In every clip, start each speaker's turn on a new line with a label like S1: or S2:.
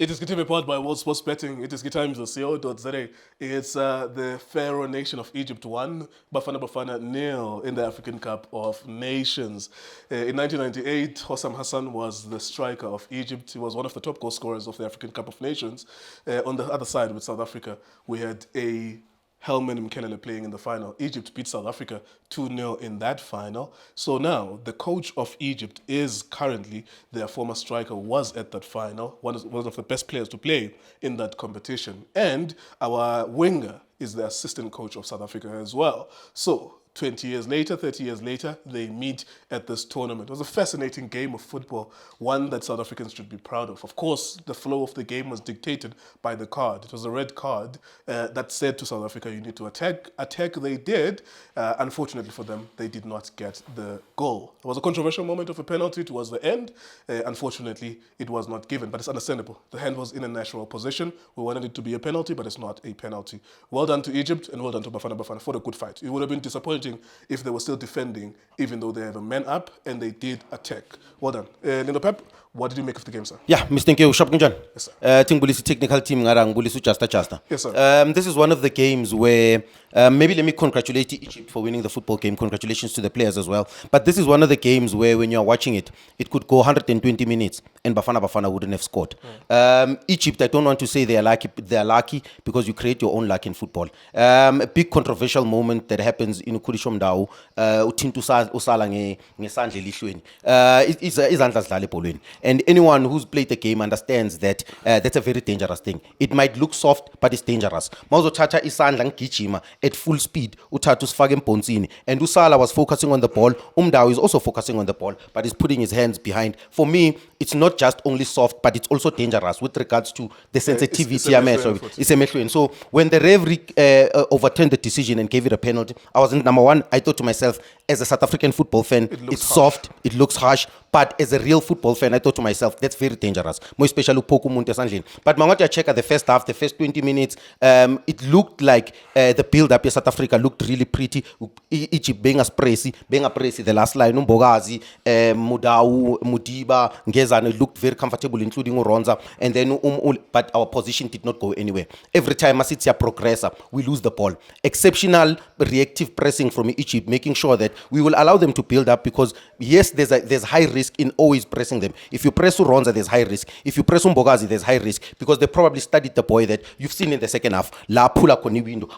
S1: iDiskiTV powered by World Sports Betting. iDiskiTimes.co.za. It's the Pharaoh nation of Egypt 1, Bafana Bafana 0 in the African Cup of Nations. In 1998, Hossam Hassan was the striker of Egypt. He was one of the top goal scorers of the African Cup of Nations. On the other side with South Africa, we had a Helman Mkelele playing in the final. Egypt beat South Africa 2-0 in that final. So now, the coach of Egypt is currently, their former striker was at that final, one of the best players to play in that competition. And our winger is the assistant coach of South Africa as well. So 20 years later, 30 years later, they meet at this tournament. It was a fascinating game of football, one that South Africans should be proud of. Of course, the flow of the game was dictated by the card. It was a red card that said to South Africa, you need to attack. Attack they did. Unfortunately for them, they did not get the goal. It was a controversial moment of a penalty towards the end. Unfortunately, it was not given, but it's understandable. The hand was in a natural position. We wanted it to be a penalty, but it's not a penalty. Well done to Egypt and well done to Bafana Bafana for the good fight. It would have been disappointing if they were still defending, even though they have a man up and they did attack. Well done. Lindo Pep, what did you make of the game, sir?
S2: Yeah, Mr. Nkeo, Shop Kunjan.
S1: Yes, sir.
S2: Technical team, Just.
S1: Yes, sir.
S2: This is one of the games where maybe let me congratulate Egypt for winning the football game. Congratulations to the players as well. But this is one of the games where when you're watching it, it could go 120 minutes and Bafana Bafana wouldn't have scored. Egypt, I don't want to say they are lucky because you create your own luck in football. A big controversial moment that happens in Kurishom Dao, Utintu Usala ngesandla elihlweni. Izandla zidlala ebholweni. And anyone who's played the game understands that that's a very dangerous thing. It might look soft, but it's dangerous. Mawuzothatha isandla ngigijima at full speed, uthatha usifake emponsini. And Usala was focusing on the ball. Umdao is also focusing on the ball, but he's putting his hands behind. For me, it's not just only soft, but it's also dangerous with regards to the sensitivity. It's a mehlweni. So when the referee overturned the decision and gave it a penalty, I was number one. I thought to myself, as a South African football fan, it's soft, it looks harsh, but as a real football fan, I thought to myself, that's very dangerous. More especially Poku Muntesandlin. But Mangati, I check at the first half, the first 20 minutes, it looked like the build-up in South Africa looked really pretty. Egypt being a pressy, the last line, Mbokazi, Mudau, Mudiba, Ngezane looked very comfortable, including Uronza, and then but our position did not go anywhere. Every time Asitia progress up, we lose the ball. Exceptional reactive pressing from Egypt, making sure that we will allow them to build up because yes, there's high risk in always pressing them. If you press Uronza, there's high risk. If you press Mbokazi, there's high risk because they probably studied the boy that you've seen in the second half. La pula koni window,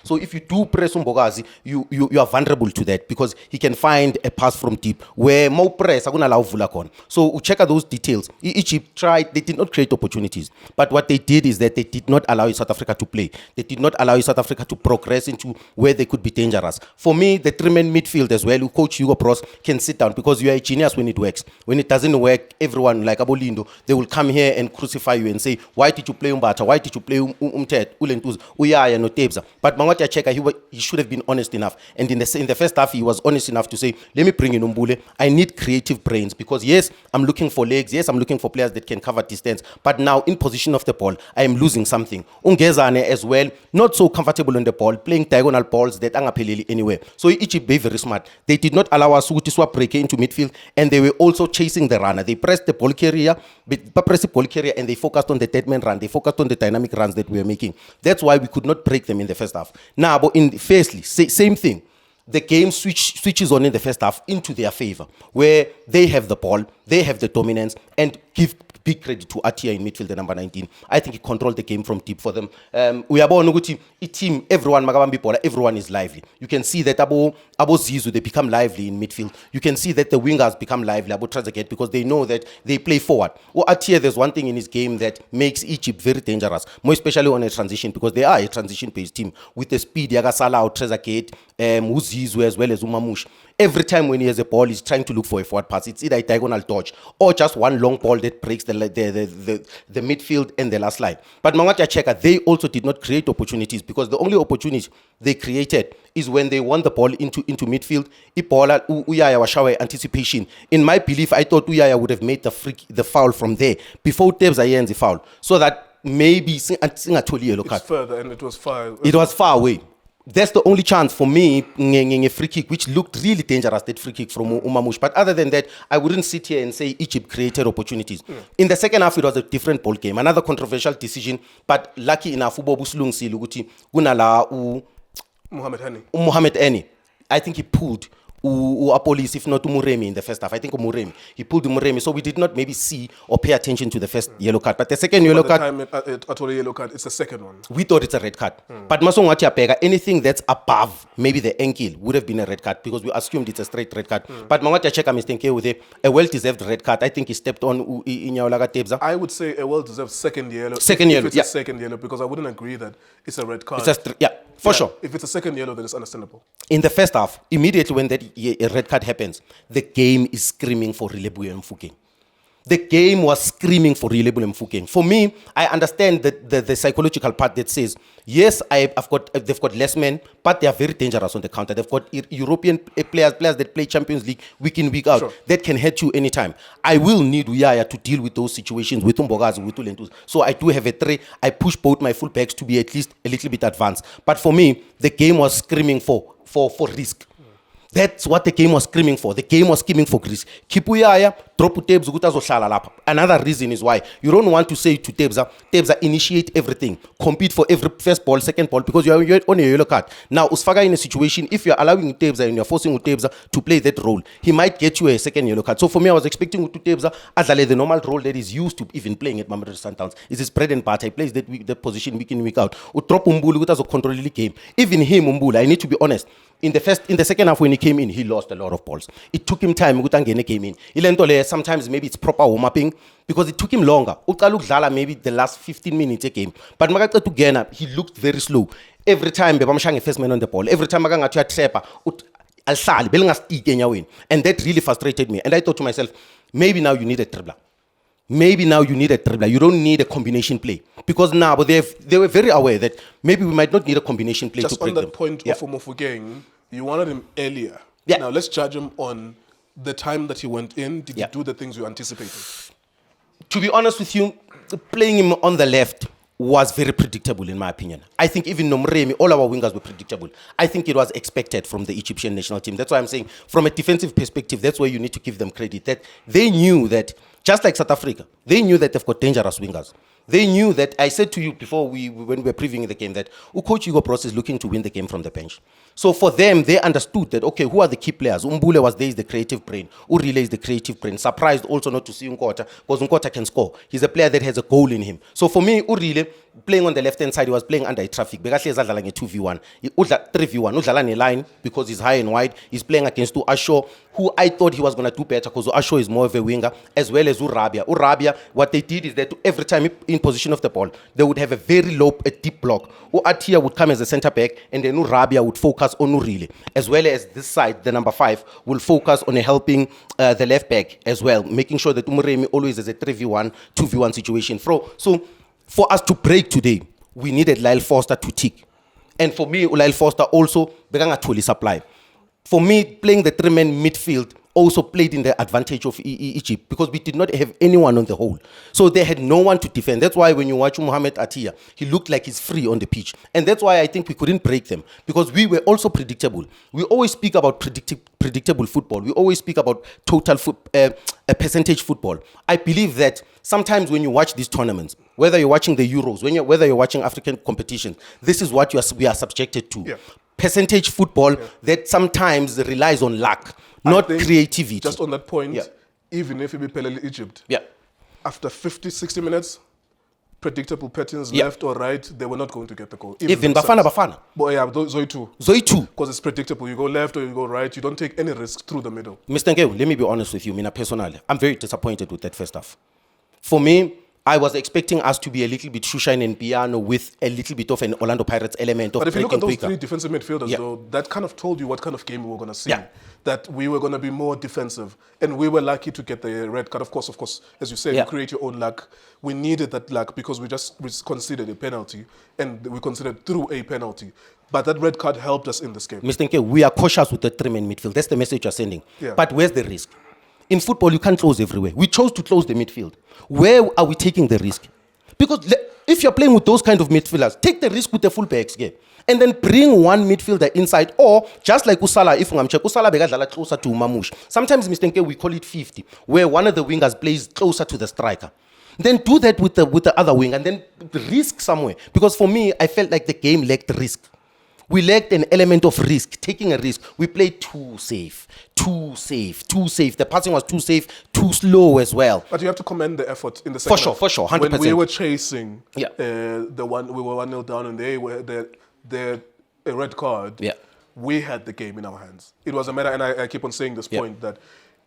S2: so if you do press Mbokazi, you are vulnerable to that because he can find a pass from deep where more press are going to allow Vulakon. So we check out those details. Egypt tried, they did not create opportunities, but what they did is that they did not allow South Africa to play. They did not allow South Africa to progress into where they could be dangerous. For me, the three-man midfield as well, Coach Hugo Bros can sit down because you are a genius when it works. When it doesn't work, everyone like Lindo, they will come here and crucify you and say, why did you play Umbata? Why did you play Umtet, Ulentuz, Uyaya, no Tebza? But Mangwati Cheka, he should have been honest enough. And in the first half, he was honest enough to say, let me bring in Umbule. I need creative brains because yes, I'm looking for legs. Yes, I'm looking for players that can cover distance. But now in position of the ball, I am losing something. Ungezane as well, not so comfortable on the ball, playing diagonal balls that angapheleli anywhere. So Egypt be very smart. They did not allow us to swap break into midfield, and they were also chasing the runner. They pressed the ball carrier, and they focused on the dead man run. They focused on the dynamic runs that we were making. That's why we could not break them in the first half. Now, but firstly, same thing. The game switches on in the first half into their favor, where they have the ball, they have the dominance, and give big credit to Atia in midfield, the number 19. I think he controlled the game from deep for them. We are born a team, everyone is lively. You can see that Abo Zizu, they become lively in midfield. You can see that the wingers become lively, Abo Trazaget, because they know that they play forward. Or Atia, there's one thing in his game that makes Egypt very dangerous, more especially on a transition, because they are a transition-based team. With the speed, Yagasala or Trazaget, Zizu as well as Umamush. Every time when he has a ball, he's trying to look for a forward pass. It's either a diagonal dodge or just one long ball that breaks the midfield and the last line. But Mangwati Cheka, they also did not create opportunities because the only opportunity they created is when they won the ball into midfield. Ipola Uyaya Washawe anticipation. In my belief, I thought Uyaya would have made the foul from there before Tebza ends the foul, so that maybe
S1: it's further and it was far.
S2: It was far away. That's the only chance for me, a free kick, which looked really dangerous, that free kick from Umamush. But other than that, I wouldn't sit here and say Egypt created opportunities. In the second half, it was a different ball game. Another controversial decision, but lucky enough, Mohamed Hani. I think he pulled police, if not Muremi in the first half. I think Muremi. He pulled Muremi, so we did not maybe see or pay attention to the first yellow card. But the second yellow card,
S1: a yellow card, it's the second one.
S2: We thought it's a red card. But Masongwati Apega, anything that's above maybe the ankle would have been a red card because we assumed it's a straight red card. But Mangwati Acheka mistake with a well-deserved red card. I think he stepped on Inyaolaga Tebza.
S1: I would say a well-deserved second yellow.
S2: Second yellow,
S1: if it's a second yellow, because I wouldn't agree that it's a red card.
S2: For sure.
S1: If it's a second yellow, then it's understandable.
S2: In the first half, immediately when that red card happens, the game is screaming for Rilebu and Mfukeng. The game was screaming for Rilebu and Mfukeng. For me, I understand the psychological part that says, yes, they've got less men, but they are very dangerous on the counter. They've got European players that play Champions League week in, week out. Sure. That can hurt you anytime. I will need Uyaya to deal with those situations with Mbokazi, with Lentus. So I do have a three. I push both my full backs to be at least a little bit advanced. But for me, the game was screaming for risk. That's what the game was screaming for. The game was screaming for risk. Kipuyaya, drop Tebza ukuzohlala lapha. Another reason is why you don't want to say to Tebza initiate everything, compete for every first ball, second ball, because you're on a yellow card. Now, Usfaga in a situation, if you're allowing Tebza and you're forcing Tebza to play that role, he might get you a second yellow card. So for me, I was expecting Tebza Azale, the normal role that is used to even playing at Mamelodi Sundowns. Is his bread and butter. He plays that position week in, week out. Drop Umbulu utazo control the game. Even him, Umbulu, I need to be honest. In the second half when he came in, he lost a lot of balls. It took him time. Came in. Sometimes maybe it's proper warm-upping because it took him longer. Maybe the last 15 minutes a game. But he looked very slow. Every time the first man on the ball, every time I trap, and that really frustrated me. And I thought to myself, maybe now you need a dribbler. Maybe now you need a dribbler. You don't need a combination play. Because now, but they were very aware that maybe we might not need a combination play
S1: just
S2: to break
S1: them.
S2: them.
S1: Just on that point of Mofokeng, you wanted him earlier. Yeah. Now let's judge him on the time that he went in. Did he do the things you anticipated?
S2: To be honest with you, playing him on the left was very predictable in my opinion. I think even Nomremi, all our wingers were predictable. I think it was expected from the Egyptian national team. That's why I'm saying from a defensive perspective, that's where you need to give them credit. That they knew that, just like South Africa, they knew that they've got dangerous wingers. They knew that, I said to you before when we were previewing the game, that Coach Hugo Bros is looking to win the game from the bench. So for them, they understood that, okay, who are the key players? Umbule was there, is the creative brain. Urile is the creative brain. Surprised also not to see Nkota, because Nkota can score. He's a player that has a goal in him. So for me, Urile, playing on the left-hand side, he was playing under a traffic. Bekashle zadlala nge 2v1. 3v1. Udlala ne line because he's high and wide. He's playing against Asho, who I thought he was going to do better because Asho is more of a winger, as well as Urabia. Urabia, what they did is that every time in position of the ball, they would have a very low, a deep block. Atia would come as a centre back, and then Urabia would focus on Urile, as well as this side, the number 5, will focus on helping the left back as well, making sure that Umuremi always is a 3v1, 2v1 situation. So for us to break today, we needed Lyle Foster to tick. And for me, Lyle Foster also began to supply. For me, playing the 3-man midfield also played in the advantage of Egypt because we did not have anyone on the whole. So they had no one to defend. That's why when you watch Mohamed Attia, he looked like he's free on the pitch. And that's why I think we couldn't break them because we were also predictable. We always speak about predictable football. We always speak about total percentage football. I believe that sometimes when you watch these tournaments, whether you're watching the Euros, whether you're watching African competition, this is what we are subjected to. Yeah. Percentage football that sometimes relies on luck, not creativity.
S1: Just on that point, even if you be Pelele Egypt, after 50, 60 minutes, predictable patterns left or right, they were not going to get the goal.
S2: Even Bafana Bafana.
S1: But yeah, Zoe too.
S2: Because
S1: it's predictable. You go left or you go right. You don't take any risk through the middle.
S2: Mr. Ngewu, let me be honest with you, Mina personally. I'm very disappointed with that first half. For me, I was expecting us to be a little bit Shushan and piano with a little bit of an Orlando Pirates element of.
S1: But if you look at those 3 defensive midfielders, though, that kind of told you what kind of game we were going to see. That we were going to be more defensive, and we were lucky to get the red card. Of course, as you said, you create your own luck. We needed that luck because we considered a penalty, and we considered through a penalty. But that red card helped us in this game.
S2: Mr. Nke, we are cautious with the 3-man midfield. That's the message you're sending. But where's the risk? In football, you can't close everywhere. We chose to close the midfield. Where are we taking the risk? Because if you're playing with those kind of midfielders, take the risk with the fullbacks game. and then bring one midfielder inside, or just like Usala, if I'm check, Usala begadlala closer to Mamush. Sometimes, Mr. Nke, we call it 50, where one of the wingers plays closer to the striker. Then do that with the other wing, and then risk somewhere. Because for me, I felt like the game lacked risk. We lacked an element of risk, taking a risk. We played too safe. The passing was too safe, too slow as well.
S1: But you have to commend the effort in the second half.
S2: For sure, 100%.
S1: When we were chasing,
S2: Yeah.
S1: we were 1-0 down, and they were a red card.
S2: Yeah.
S1: We had the game in our hands. It was a matter, and I keep on saying this point, that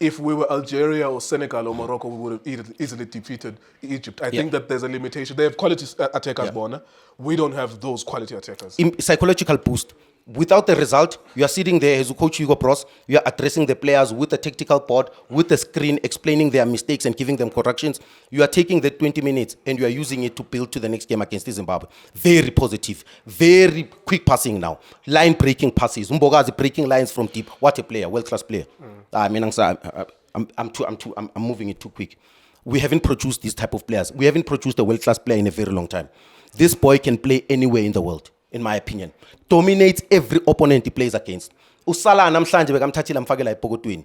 S1: if we were Algeria or Senegal or Morocco, we would have easily defeated Egypt. I think that there's a limitation. They have quality attackers, Bona. We don't have those quality attackers.
S2: Psychological boost. Without the result, you are sitting there as a coach, Hugo Bros. You are addressing the players with a tactical board, with a screen, explaining their mistakes and giving them corrections. You are taking the 20 minutes and you are using it to build to the next game against Zimbabwe. Very positive, very quick passing now. Line breaking passes. Mbokazi breaking lines from deep. What a player, world class player. I mean, I'm moving it too quick. We haven't produced this type of players. We haven't produced a world class player in a very long time. This boy can play anywhere in the world, in my opinion. Dominates every opponent he plays against. Usala namhlanje bekamthathile amfakela epokotweni.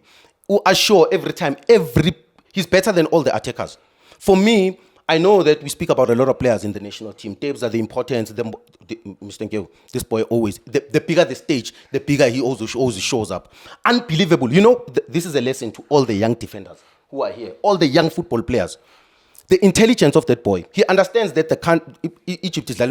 S2: Uassure every time, he's better than all the attackers. For me, I know that we speak about a lot of players in the national team. Tapes are the importance. Mr. Nkeo, this boy always, the bigger the stage, the bigger he also shows up. Unbelievable. You know, this is a lesson to all the young defenders who are here, all the young football players. The intelligence of that boy. He understands that Egypt is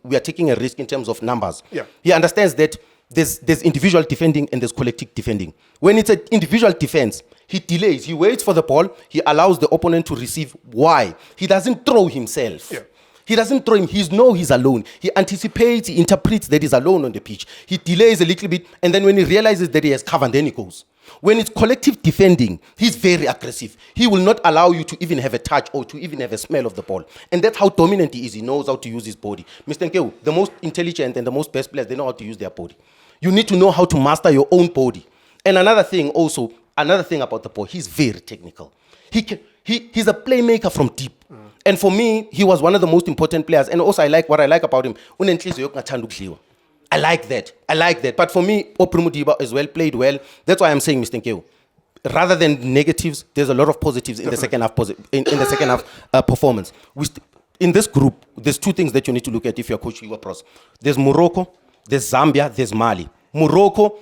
S2: we are taking a risk in terms of numbers.
S1: Yeah.
S2: He understands that there's individual defending and there's collective defending. When it's an individual defense, he delays. He waits for the ball. He allows the opponent to receive. Why? He doesn't throw himself.
S1: Yeah.
S2: He doesn't throw him. He's alone. He anticipates, he interprets that he's alone on the pitch. He delays a little bit, and then when he realizes that he has covered, then he goes. When it's collective defending, he's very aggressive. He will not allow you to even have a touch or to even have a smell of the ball. And that's how dominant he is. He knows how to use his body. Mr. Nkeu, the most intelligent and the most best players, they know how to use their body. You need to know how to master your own body. And another thing about the boy, he's very technical. He's a playmaker from deep. And for me, he was one of the most important players. And also, what I like about him, I like that. But for me, Oprumudiba as well played well. That's why I'm saying, Mr. Nkeo, rather than negatives, there's a lot of positives in the second half. In the second half performance. In this group, there's two things that you need to look at if you're coaching your pros. There's Morocco, there's Zambia, there's Mali. Morocco,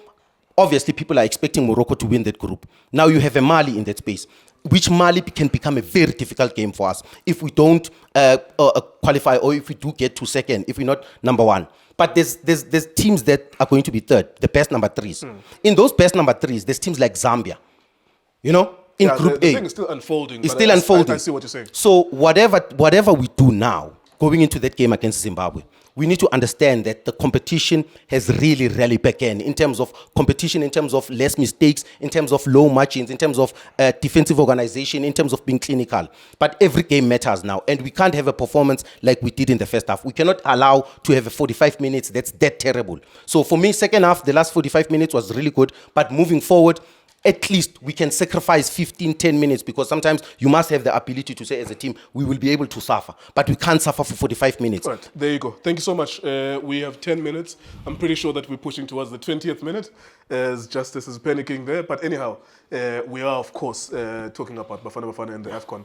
S2: obviously, people are expecting Morocco to win that group. Now you have a Mali in that space, which Mali can become a very difficult game for us if we don't qualify, or if we do get to second, if we're not number one. But there's teams that are going to be third, the best number threes. In those best number threes, there's teams like Zambia. You know, in Group
S1: the
S2: A.
S1: thing is still unfolding.
S2: It's still unfolding.
S1: I see what you're saying.
S2: So whatever we do now, going into that game against Zimbabwe, we need to understand that the competition has really begun in terms of competition, in terms of less mistakes, in terms of low margins, in terms of defensive organization, in terms of being clinical. But every game matters now, and we can't have a performance like we did in the first half. We cannot allow to have a 45 minutes that's that terrible. So for me, second half, the last 45 minutes was really good, but moving forward, at least we can sacrifice 10 minutes, because sometimes you must have the ability to say as a team, we will be able to suffer, but we can't suffer for 45 minutes.
S1: All right, there you go. Thank you so much. We have 10 minutes. I'm pretty sure that we're pushing towards the 20th minute as Justice is panicking there. But anyhow, we are, of course, talking about Bafana Bafana and the AFCON.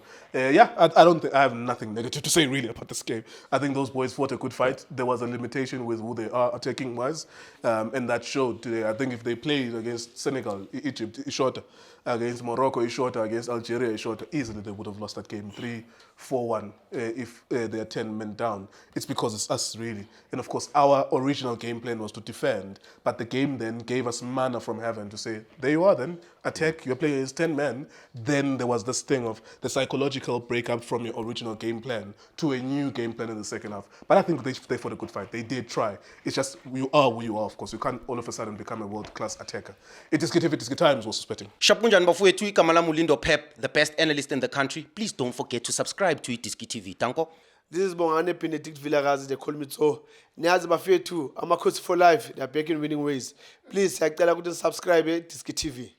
S1: I have nothing negative to say really about this game. I think those boys fought a good fight. There was a limitation with who they are attacking-wise, and that showed today. I think if they played against Senegal, Egypt, it's shorter. Against Morocco, it's shorter. Against Algeria, it's shorter. Easily they would have lost that game 3-4-1 if they're 10 men down. It's because it's us, really. And of course, our original game plan was to defend, but the game then gave us manna from heaven to say, there you are then, attack, you're playing against 10 men. Then there was this thing of the psychological breakup from your original game plan to a new game plan in the second half. But I think they fought a good fight. They did try. It's just, you are who you are, of course. You can't all of a sudden become a world-class attacker. iDiskiTV Times was suspecting.
S2: Shapunjan bafowethu igama lami Lindo Pep, the best analyst in the country. Please don't forget to subscribe to iDiskiTV. Tanko.
S3: This is Bongane Benedict Villagazi, they call me so. Niazi bafethu, I'm a coach for life. They are back in winning ways. Please, I tell you to subscribe to iDiskiTV.